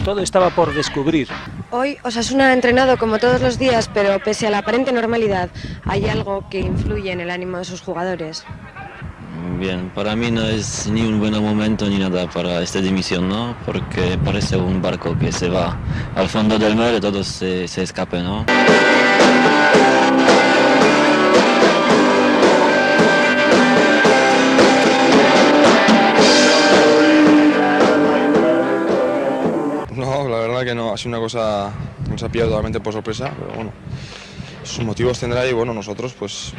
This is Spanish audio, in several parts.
Todo estaba por descubrir. Hoy Osasuna ha entrenado como todos los días, pero pese a la aparente normalidad, hay algo que influye en el ánimo de sus jugadores. Bien, para mí no es ni un buen momento ni nada para esta dimisión, ¿no? Porque parece un barco que se va al fondo del mar y todos se escapen, ¿no? No, la verdad que no, ha sido una cosa que nos ha pillado totalmente por sorpresa, pero bueno, sus motivos tendrá y bueno, nosotros pues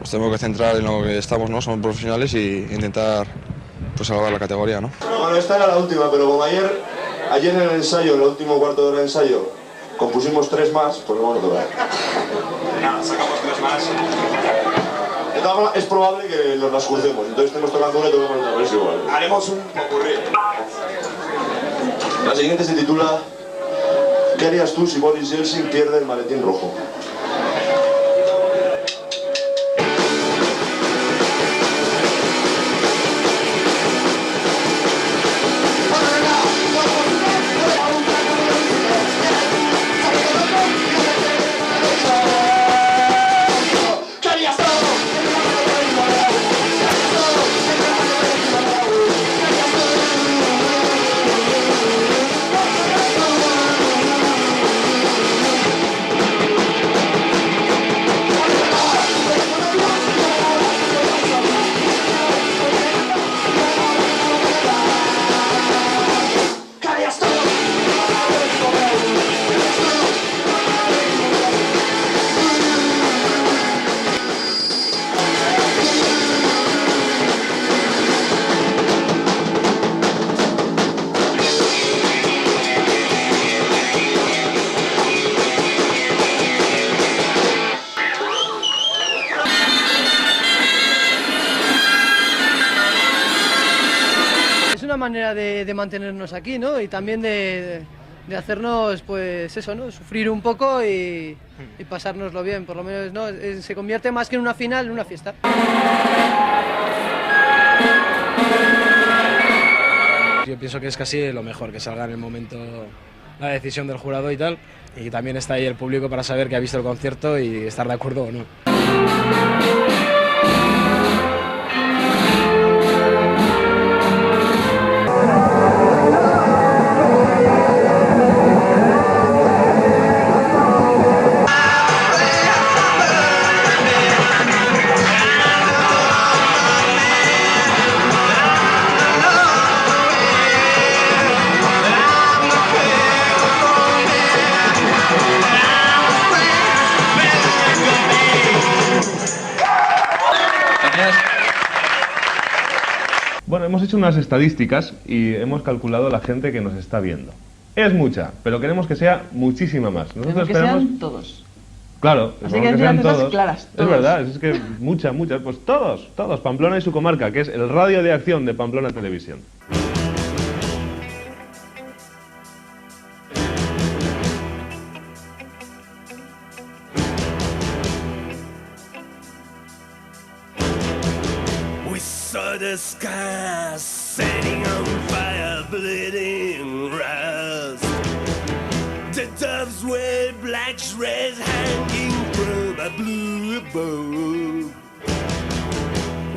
tenemos que centrar en lo que estamos, ¿no? Somos profesionales y intentar pues salvar la categoría, ¿no? Bueno, esta era la última, pero como ayer en el ensayo, en el último cuarto de hora de ensayo, compusimos 3 más, pues vamos a tocar. Nada, sacamos 3 más. De todas formas, es probable que nos las crucemos, entonces estemos tocando una y tocamos otra vez igual. Haremos un popurrí. La siguiente se titula ¿Qué harías tú si Boris Yeltsin pierde el maletín rojo? Una manera de mantenernos aquí, ¿no? Y también de hacernos, pues eso, ¿no? Sufrir un poco y pasárnoslo bien, por lo menos, ¿no? Se convierte más que en una final, en una fiesta. Yo pienso que es casi lo mejor, que salga en el momento la decisión del jurado y tal, y también está ahí el público para saber que ha visto el concierto y estar de acuerdo o no. Bueno, hemos hecho unas estadísticas y hemos calculado la gente que nos está viendo. Es mucha, pero queremos que sea muchísima más. Nosotros esperamos... sean todos. Claro, así que sean las cosas todos. Claras, todos. Es verdad, es que muchas, pues todos. Pamplona y su comarca, que es el radio de acción de Pamplona Televisión. The sky setting on fire, bleeding rust. The doves wear black shreds hanging from a blue bow.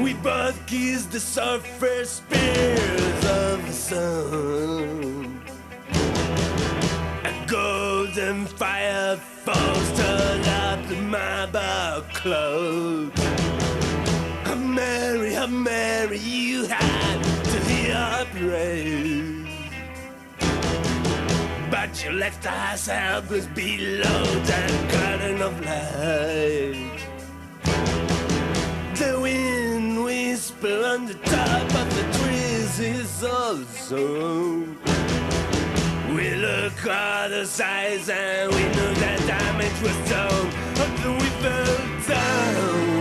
We both kiss the sulfur spears of the sun. A golden fire falls turned up the marble cloud. How Mary, you had to hear her praise, but you left us helpless below that curtain of light. The wind whisper on the top of the trees is also. We look other sides and we know that damage was done until we fell down.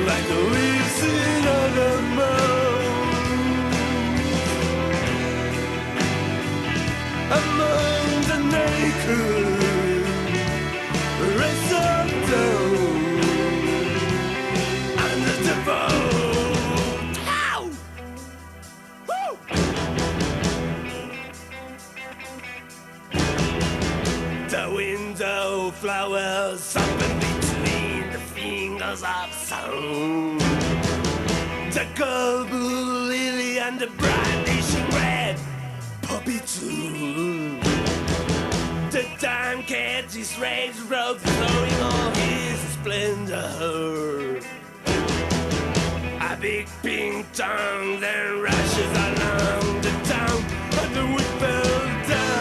Like the leaves in other mountains, among the naked, race of down, and the devout. How? flowers up in between the fingers of song. The gold blue lily and the brandishing red poppy too. The time catches his rage road flowing all his splendor. A big pink tongue then rushes along the town and the whip fell down.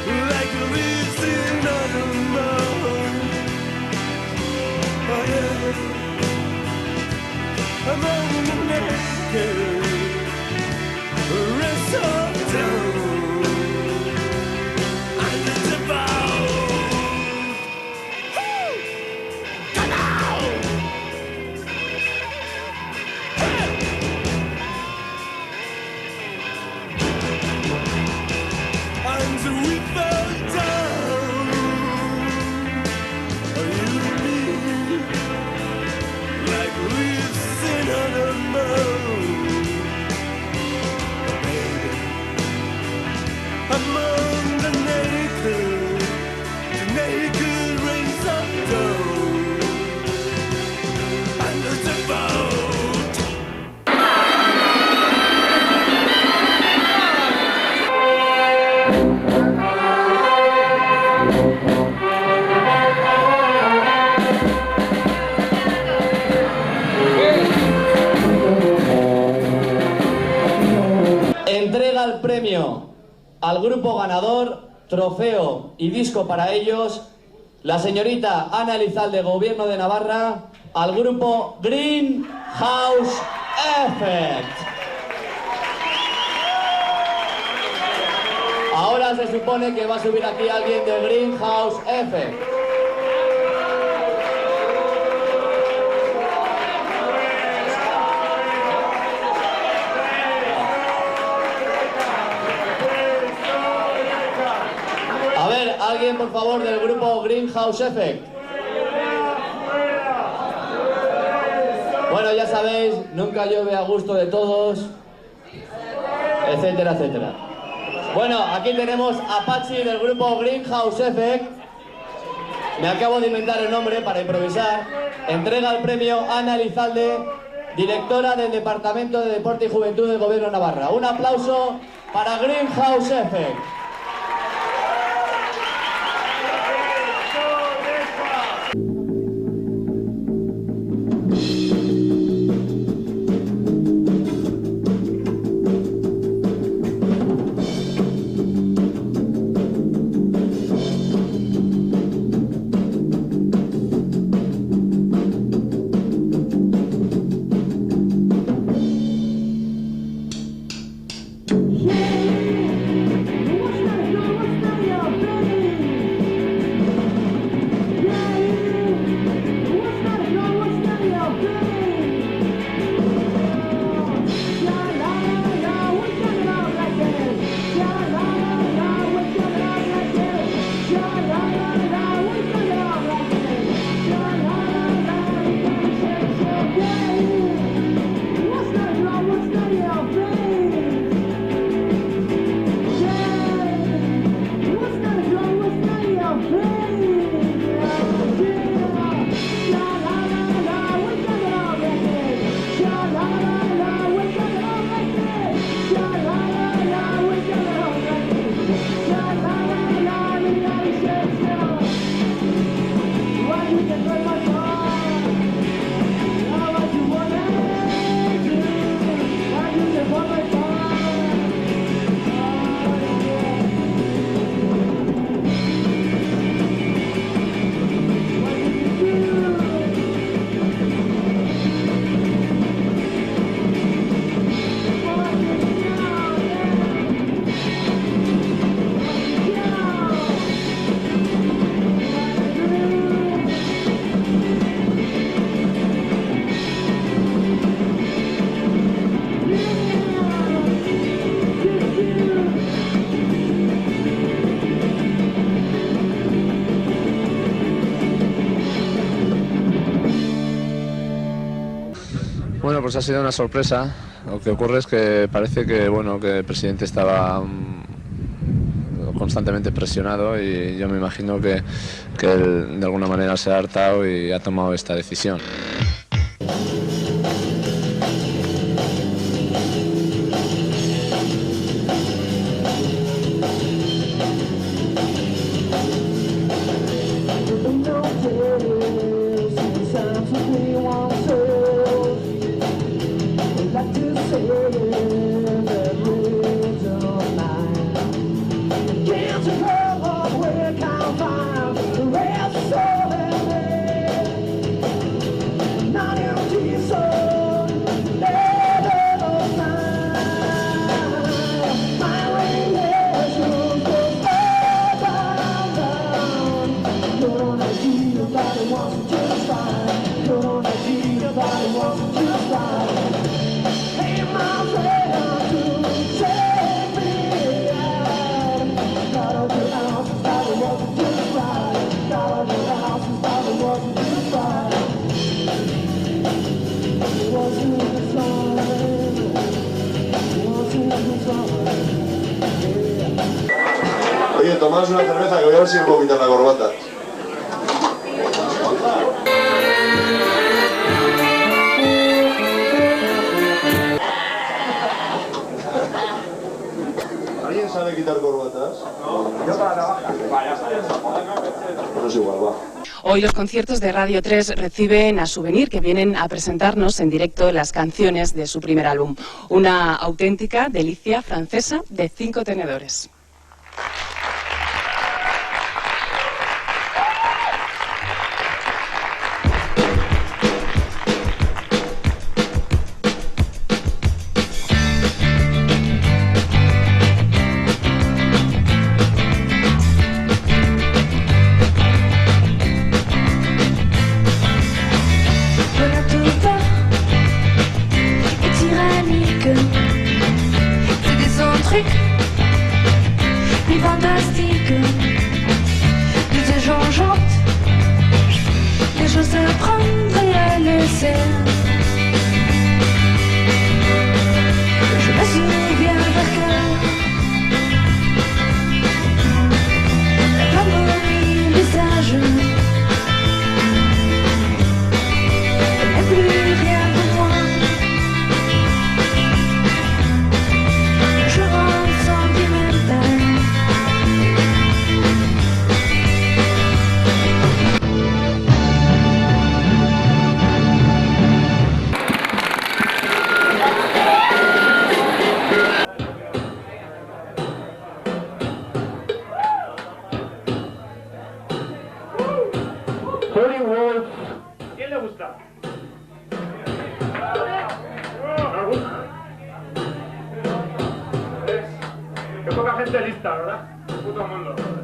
Like leaves in autumn moon. Oh yeah. Among the naked wrestle down and the devoured. Come on! Hey! And we fell down. You and me, like leaves in autumn moon. Baby, among the naked rays of dawn, and the devout. Entrega el premio al grupo ganador, trofeo y disco para ellos, la señorita Ana Elizalde, Gobierno de Navarra, al grupo Greenhouse Effect. Ahora se supone que va a subir aquí alguien de Greenhouse Effect. A ver, alguien por favor del grupo Greenhouse Effect. Bueno, ya sabéis, nunca llueve a gusto de todos, etcétera, etcétera. Bueno, aquí tenemos a Pachi del grupo Greenhouse Effect. Me acabo de inventar el nombre para improvisar. Entrega el premio Ana Elizalde, directora del Departamento de Deporte y Juventud del Gobierno de Navarra. Un aplauso para Greenhouse Effect. Bueno, pues ha sido una sorpresa. Lo que ocurre es que parece que, bueno, que el presidente estaba constantemente presionado y yo me imagino que él de alguna manera se ha hartado y ha tomado esta decisión. Oye, tomaos una cerveza que voy a ver si me puedo quitar la corbata. ¿Alguien sabe quitar corbatas? No. Yo para la navaja. Vaya, no es igual, va. Hoy los conciertos de Radio 3 reciben a Souvenir, que vienen a presentarnos en directo las canciones de su primer álbum. Una auténtica delicia francesa de 5 tenedores. ¿A quién le gusta? ¿No gusta? Qué poca gente lista, ¿verdad? Puto mundo.